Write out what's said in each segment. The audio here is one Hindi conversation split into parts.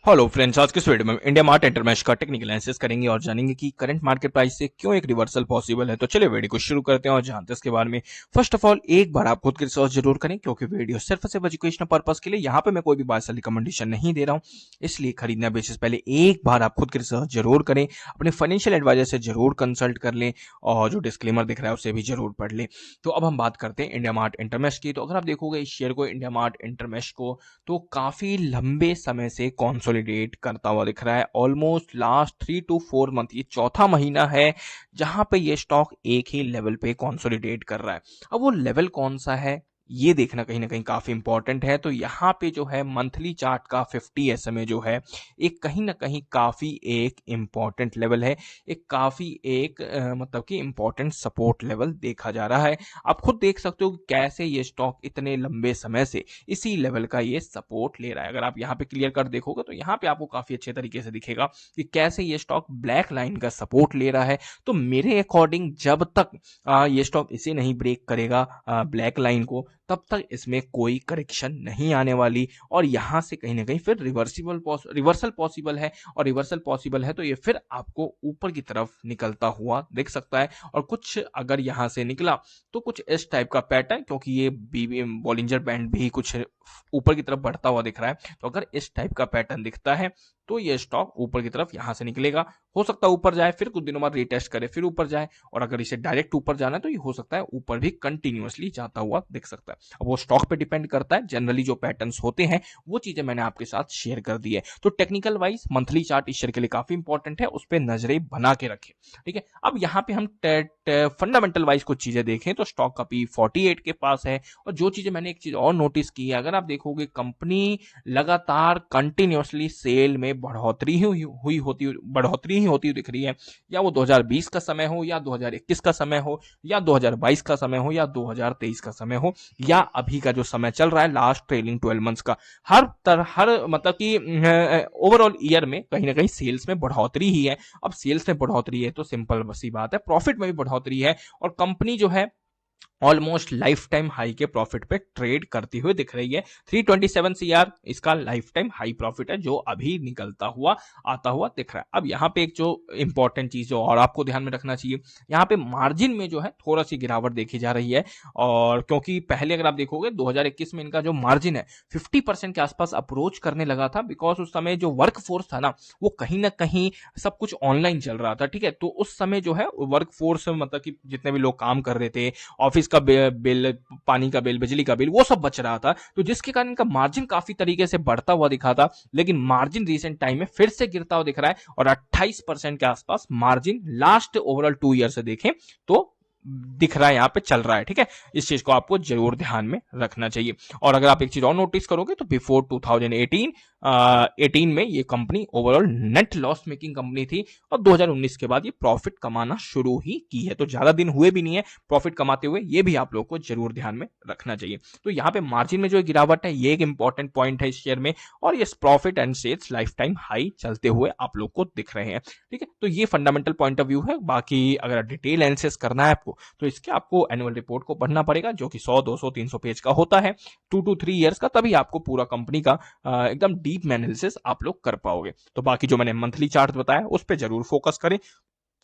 हेलो फ्रेंड्स, आज के इस वीडियो में इंडिया मार्ट इंटरमेश का टेक्निकल एनालिसिस करेंगे और जानेंगे कि करंट मार्केट प्राइस से क्यों एक रिवर्सल पॉसिबल है। तो चलिए वीडियो को शुरू करते हैं और जानते हैं इसके बारे में। फर्स्ट ऑफ ऑल, एक बार आप खुद की रिसर्च जरूर करें क्योंकि वीडियो सिर्फ और सिर्फ एजुकेशनल पर्पस के लिए, यहाँ पे मैं कोई भी बाय सेल रिकमेंडेशन नहीं दे रहा हूँ, इसलिए खरीदना बेसिस पहले एक बार आप खुद की रिसर्च जरूर करें, अपने फाइनेंशियल एडवाइजर से जरूर कंसल्ट कर लें और जो डिस्क्लेमर दिख रहा है उसे भी जरूर पढ़ लें। तो अब हम बात करते हैं इंडिया मार्ट इंटरमेश की। तो अगर आप देखोगे इस शेयर को, इंडिया मार्ट इंटरमेश को, तो काफी लंबे समय से कंसोलिडेट करता हुआ दिख रहा है। ऑलमोस्ट लास्ट 3 to 4 मंथ, ये चौथा महीना है जहां पे ये स्टॉक एक ही लेवल पे कंसोलिडेट कर रहा है। अब वो लेवल कौन सा है ये देखना कहीं ना कहीं काफी इंपॉर्टेंट है। तो यहाँ पे जो है मंथली चार्ट का 50 SMA जो है, एक कहीं ना कहीं काफी एक इंपॉर्टेंट लेवल है, एक काफी एक मतलब कि इंपॉर्टेंट सपोर्ट लेवल देखा जा रहा है। आप खुद देख सकते हो कि कैसे ये स्टॉक इतने लंबे समय से इसी लेवल का ये सपोर्ट ले रहा है। अगर आप यहाँ पे क्लियर कर देखोगे तो यहाँ पे आपको काफी अच्छे तरीके से दिखेगा कि कैसे ये स्टॉक ब्लैक लाइन का सपोर्ट ले रहा है। तो मेरे अकॉर्डिंग जब तक ये स्टॉक इसे नहीं ब्रेक करेगा ब्लैक लाइन को, तब तक इसमें कोई करेक्शन नहीं आने वाली और यहां से कहीं ना कहीं फिर रिवर्सल पॉसिबल है। और रिवर्सल पॉसिबल है तो ये फिर आपको ऊपर की तरफ निकलता हुआ दिख सकता है। और कुछ अगर यहां से निकला तो कुछ इस टाइप का पैटर्न, क्योंकि ये बॉलिंजर बैंड भी कुछ ऊपर की तरफ बढ़ता हुआ दिख रहा है, तो अगर इस टाइप का पैटर्न दिखता है तो ये स्टॉक ऊपर की तरफ यहां से निकलेगा। हो सकता है ऊपर जाए, फिर कुछ दिनों बाद रीटेस्ट करे, फिर ऊपर जाए, और अगर इसे डायरेक्ट ऊपर जाना है तो ये हो सकता है ऊपर भी कंटिन्यूअसली जाता हुआ दिख सकता है। अब वो स्टॉक पे डिपेंड करता है। जनरली जो पैटर्न्स होते हैं वो चीजें मैंने आपके साथ शेयर कर दी है। तो टेक्निकल वाइज मंथली चार्ट इस शेयर के लिए काफी इंपॉर्टेंट है, उस पर नजरें बना के रखें। ठीक है, अब यहाँ पे हम फंडामेंटल वाइज कुछ चीजें देखें तो स्टॉक का पी 48 के पास है। और जो चीजें मैंने एक चीज और नोटिस की है, अगर आप देखोगे कंपनी लगातार कंटिन्यूअसली सेल में बढ़ोतरी ही होती दिख रही है। या वो 2020 का समय हो, या 2021 का समय हो, या 2022 का समय हो, या 2023 का समय हो, या अभी का जो समय चल रहा है लास्ट ट्रेलिंग 12 मंथ्स का, हर मतलब कि ओवरऑल ईयर में कहीं ना कहीं सेल्स में बढ़ोतरी ही है। अब सेल्स में बढ़ोतरी है तो सिंपल सी बात है, प्रॉफिट में भी बढ़ोतरी है। और कंपनी जो है ऑलमोस्ट लाइफ टाइम हाई के प्रॉफिट पे ट्रेड करती हुई दिख रही है। 327 CR इसका लाइफ टाइम हाई प्रॉफिट है, जो अभी निकलता हुआ आता हुआ दिख रहा है। अब यहाँ पे एक जो इंपॉर्टेंट चीज जो और आपको ध्यान में रखना चाहिए, यहाँ पे मार्जिन में जो है थोड़ा सी गिरावट देखी जा रही है। और क्योंकि पहले अगर आप देखोगे 2021 में इनका जो मार्जिन है 50% के आसपास अप्रोच करने लगा था, बिकॉज उस समय जो वर्क फोर्स था ना वो कहीं ना कहीं सब कुछ ऑनलाइन चल रहा था। ठीक है, तो उस समय जो है वर्क फोर्स मतलब कि जितने भी लोग काम कर रहे थे, ऑफिस का बिल, पानी का बिल, बिजली का बिल, वो सब बच रहा था, तो जिसके कारण इनका मार्जिन काफी तरीके से बढ़ता हुआ दिखा था। लेकिन मार्जिन रिसेंट टाइम में फिर से गिरता हुआ दिख रहा है और 28% के आसपास मार्जिन लास्ट ओवरऑल 2 ईयर से देखें तो दिख रहा है, यहाँ पे चल रहा है। ठीक है, इस चीज को आपको जरूर ध्यान में रखना चाहिए। और अगर आप एक चीज और नोटिस करोगे तो बिफोर 2018 में ये company overall net loss making company थी और 2019 के बाद ये प्रॉफिट कमाना शुरू ही की है। तो ज्यादा दिन हुए भी नहीं है प्रॉफिट कमाते हुए, ये भी आप लोगों को जरूर ध्यान में रखना चाहिए। तो यहाँ पे मार्जिन में जो गिरावट है ये एक इंपॉर्टेंट पॉइंट है इस शेयर में, और ये profit and sales life time high चलते हुए आप लोग को दिख रहे हैं। ठीक है, तो ये फंडामेंटल पॉइंट ऑफ व्यू है। बाकी अगर डिटेल एनालिसिस करना है आपको तो इसके आपको एनुअल रिपोर्ट को पढ़ना पड़ेगा, जो कि 100 200 300 पेज का होता है, 2 to 3 ईयर्स का, तभी आपको पूरा कंपनी का एकदम डीप में एनालिसिस आप लोग कर पाओगे। तो बाकी जो मैंने मंथली चार्ट बताया उस पर जरूर फोकस करें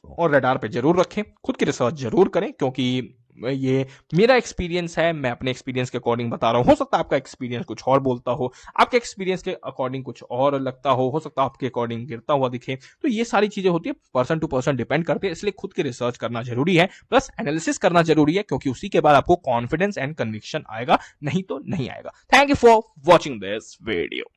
और रडार पे जरूर रखें, खुद की रिसर्च जरूर करें, क्योंकि ये मेरा एक्सपीरियंस है, मैं अपने एक्सपीरियंस के अकॉर्डिंग बता रहा हूं। हो सकता है आपका एक्सपीरियंस कुछ और बोलता हो, आपके एक्सपीरियंस के अकॉर्डिंग कुछ और लगता हो सकता है आपके अकॉर्डिंग गिरता हुआ दिखे। तो ये सारी चीजें होती है, पर्सन टू पर्सन डिपेंड करती है, इसलिए खुद की रिसर्च करना जरूरी है, प्लस एनालिसिस करना जरूरी है, क्योंकि उसी के बाद आपको कॉन्फिडेंस एंड कन्विक्शन आएगा, नहीं तो नहीं आएगा। Thank you for watching this video.